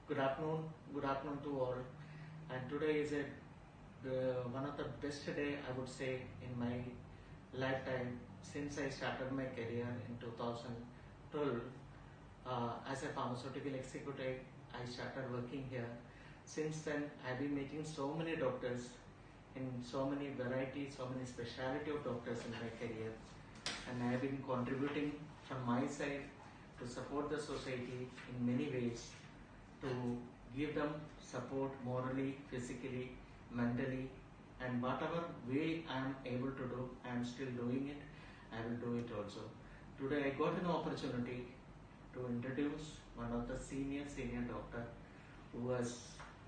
Good afternoon to all. And today is one of the best day I would say in my lifetime since I started my career in 2012 as a pharmaceutical executive. I started working here. Since then, I've been meeting so many doctors in so many varieties, so many specialty of doctors in my career, and I have been contributing from my side to support the society in many ways, to give them support morally, physically, mentally, and whatever way I am able to do, I am still doing it. I will do it also. Today I got an opportunity to introduce one of the senior doctor who has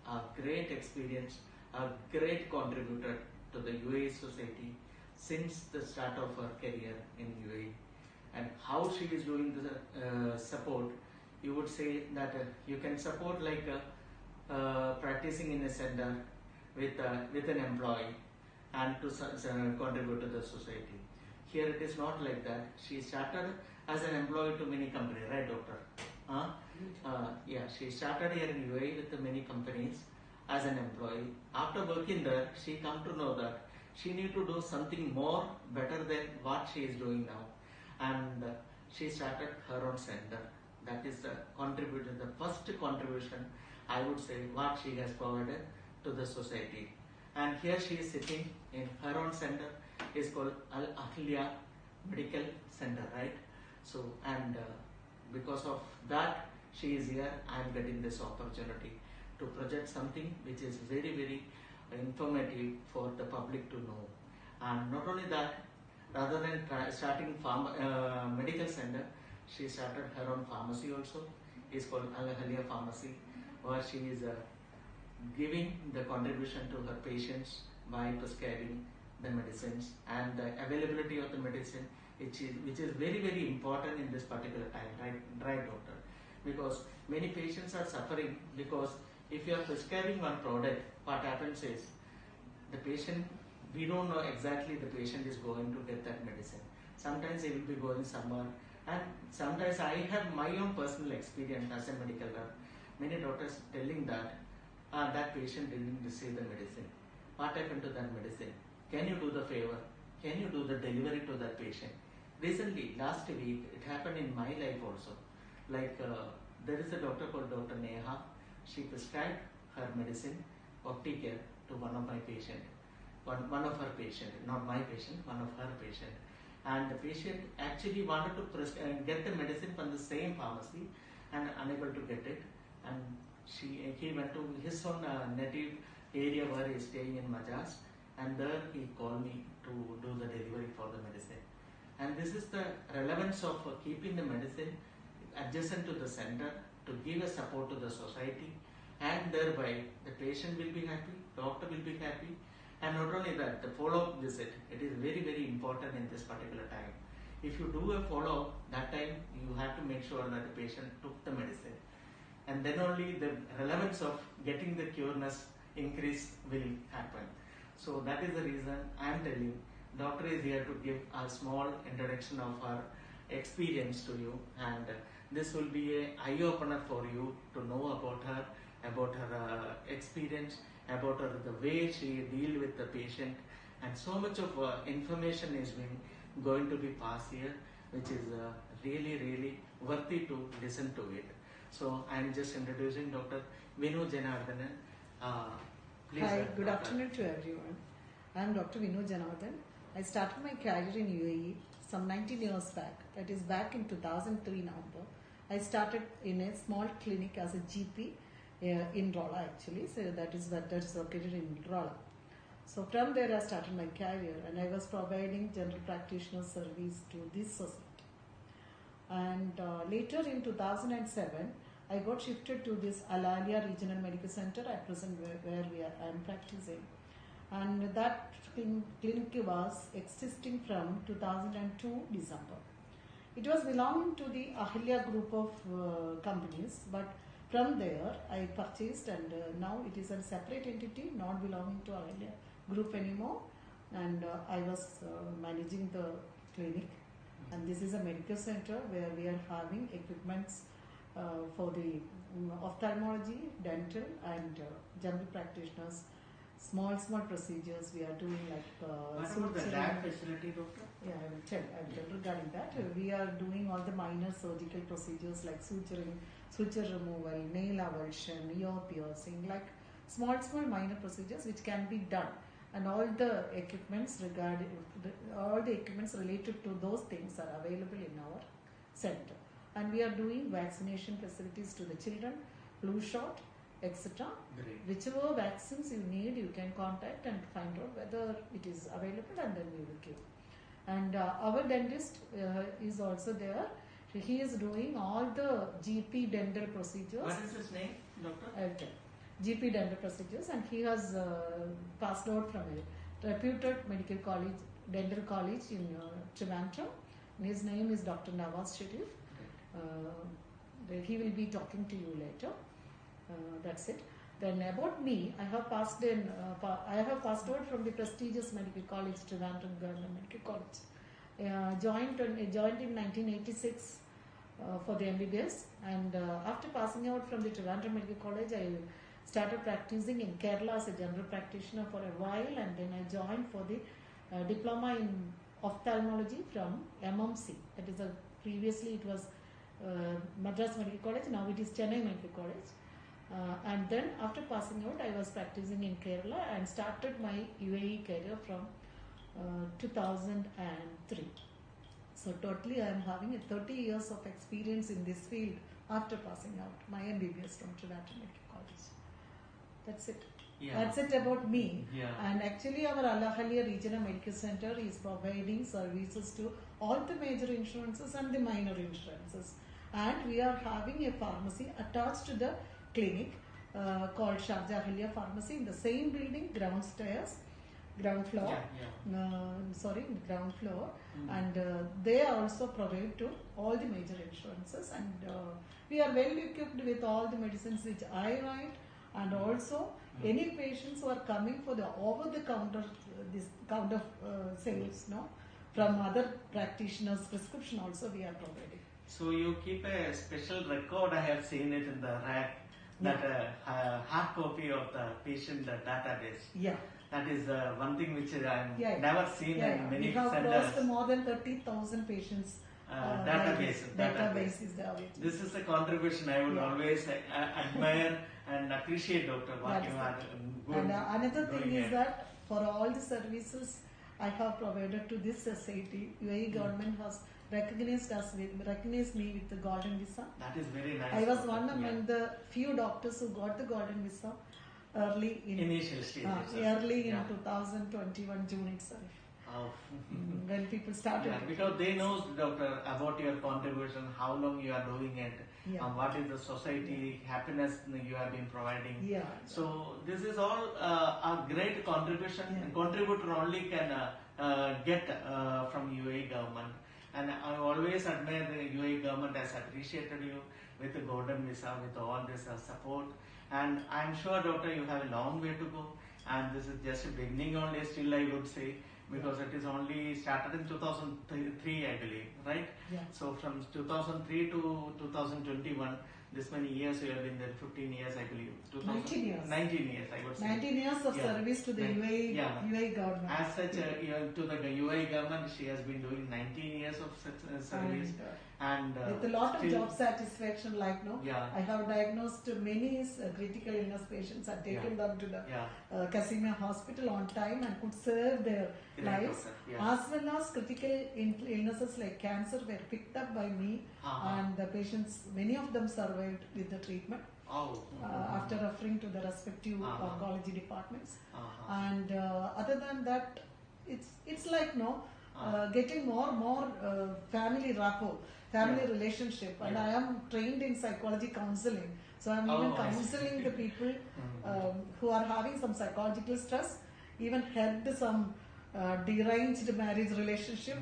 a great experience, a great contributor to the UAE society since the start of her career in UAE. And how she is doing the support, you would say that you can support like practicing in a center with an employee and to contribute to the society. Here it is not like that. She started as an employee to many companies, right, doctor? Yeah, she started here in UAE with many companies as an employee. After working there, she come to know that she need to do something more better than what she is doing now, and she started her own center. That is the first contribution I would say what she has provided to the society. And here she is sitting in her own center, is called Al Ahlia Medical Center, right? So, and because of that she is here, I am getting this opportunity to project something which is very informative for the public to know. And not only that, rather than starting medical center, she started her own pharmacy also. It's called Al Ahlia Pharmacy, where she is giving the contribution to her patients by prescribing the medicines and the availability of the medicine, which is very important in this particular time, right doctor? Because many patients are suffering, because if you are prescribing one product, what happens is the patient, we don't know exactly the patient is going to get that medicine. Sometimes he will be going somewhere, and sometimes I have my own personal experience as a medical doctor. Many doctors telling that that patient didn't receive the medicine. What happened to that medicine? Can you do the favor? Can you do the delivery to that patient? Recently, last week, it happened in my life also. Like there is a doctor called Dr. Neha. She prescribed her medicine, Opticare, to one of my patient, one of her patient, not my patient, one of her patient. And the patient actually wanted to get the medicine from the same pharmacy and unable to get it. And he went to his own native area where he is staying in Majas, and there he called me to do the delivery for the medicine. And this is the relevance of keeping the medicine adjacent to the center to give a support to the society, and thereby the patient will be happy, doctor will be happy, and not only that, the follow-up visit, it is very important in this particular time. If you do a follow-up, that time you have to make sure that the patient took the medicine, and then only the relevance of getting the cureness increase will happen. So that is the reason I am telling, doctor is here to give a small introduction of her experience to you, and this will be an eye-opener for you to know about her experience, about her, the way she deal with the patient, and so much of information is going to be passed here, which is really worthy to listen to it. So I am just introducing Dr. Vinu Janardhanan. Please. Hi, good afternoon to everyone. I am Dr. Vinu Janardhanan. I started my career in UAE some 19 years back. That is back in 2003 November. I started in a small clinic as a GP in Rolla actually. So that is located in Rolla. So from there I started my career, and I was providing general practitioner service to this society. And later in 2007, I got shifted to this Al Ahlia Regional Medical Center at present where I am practicing. And that clinic was existing from 2002 December. It was belonging to the Ahlia group of companies, but from there I purchased, and now it is a separate entity, not belonging to Ahlia group anymore, and I was managing the clinic. And this is a medical center where we are having equipments for the ophthalmology, dental, and general practitioners. Small procedures we are doing like What about the lab facility, doctor? Yeah, I will tell regarding that. We are doing all the minor surgical procedures like suturing, suture removal, nail avulsion, ear piercing, like small minor procedures which can be done, and all the equipments related to those things are available in our center. And we are doing vaccination facilities to the children, flu shot, etc. Great. Whichever vaccines you need, you can contact and find out whether it is available, and then we will give. And our dentist is also there. He is doing all the GP dental procedures. What is his name, doctor? Okay. GP dental procedures, and he has passed out from a reputed medical college, dental college in Trivandrum. His name is Dr. Nawaz Sharif. He will be talking to you later. That's it. Then about me, I have passed out from the prestigious medical college, Trivandrum Government Medical College. Joined in 1986 for the MBBS, and after passing out from the Trivandrum Medical College, I started practicing in Kerala as a general practitioner for a while, and then I joined for the diploma in ophthalmology from MMC. That is previously it was Madras Medical College. Now it is Chennai Medical College. And then after passing out, I was practicing in Kerala and started my UAE career from 2003. So totally I am having a 30 years of experience in this field after passing out my MBBS from Trivandrum Medical College. That's it. Yeah. That's it about me. Yeah. And actually our Allahabad Regional Medical Center is providing services to all the major insurances and the minor insurances. And we are having a pharmacy attached to the clinic called Sharjah Ahlia Pharmacy in the same building, ground floor. Ground floor. And they also provide to all the major insurances, and we are well equipped with all the medicines which I write, and also any patients who are coming for the over-the-counter sales, from other practitioners' prescription also we are providing. So you keep a special record. I have seen it in the rack. That hard copy of the patient database. Yeah. That is one thing which I've never seen in many centers. We have centers. crossed more than 30,000 patients. Database is there. This is a contribution I would always admire and appreciate, doctor, what you are good. And another thing is that for all the services I have provided to this society, UAE government has recognized me with the golden visa. That is very nice. I was one among the few doctors who got the golden visa early in initial stages. Early in 2021 June itself. Oh. When people started. Yeah, because they know, doctor, about your contribution, how long you are doing it, what is the society happiness you have been providing. Yeah. So this is all a great contribution. Contributor only can get from UAE government. And I always admire the UAE government has appreciated you with the golden visa, with all this support. And I'm sure, doctor, you have a long way to go. And this is just a beginning only, still I would say, because it is only started in 2003, I believe, right? Yeah. So from 2003 to 2021, this many years you have been there, 15 years, I believe. 19 years. 19 years, I would say. 19 years of service to the UAE government. As such, to the UAE government, she has been doing 19 years of such service. And with a lot of job satisfaction, I have diagnosed many critical illness patients and taken them to the Casimir Hospital on time and could save their lives. As well as critical illnesses like cancer were picked up by me, and the patients, many of them survived with the treatment. After referring to the respective oncology departments. And other than that, it's like getting more family rapport, family relationship. And I am trained in psychology counseling, so I am even counseling the people who are having some psychological stress, even helped some deranged marriage relationship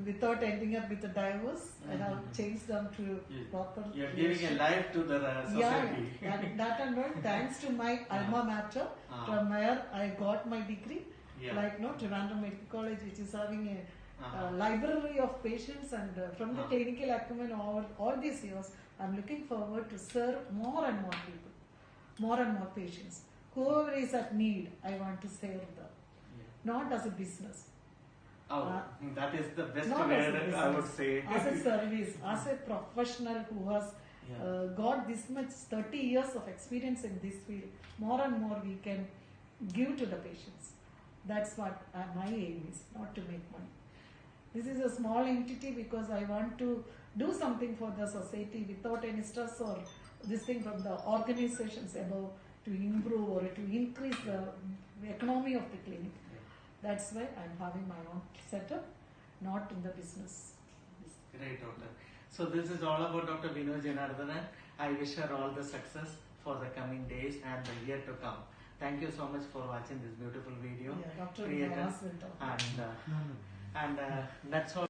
without ending up with a divorce. I have changed them to proper. You are giving a life to the society. That and all thanks to my alma mater, from where I got my degree. Trivandrum Medical College, which is having a library of patients, and from the clinical acumen over all these years, I'm looking forward to serve more and more people, more and more patients. Whoever is at need, I want to serve them, not as a business. That is the best Not way as a that I business, would say. as a service, as a professional who has got this much 30 years of experience in this field. More and more we can give to the patients. That's what my aim is, not to make money. This is a small entity because I want to do something for the society without any stress or this thing from the organizations above to improve or to increase the economy of the clinic. That's why I'm having my own setup, not in the business. Great, doctor. So this is all about Dr. Vinu Janardhanan. I wish her all the success for the coming days and the year to come. Thank you so much for watching this beautiful video. Yeah, Dr. created. Vinas will talk. And that's all.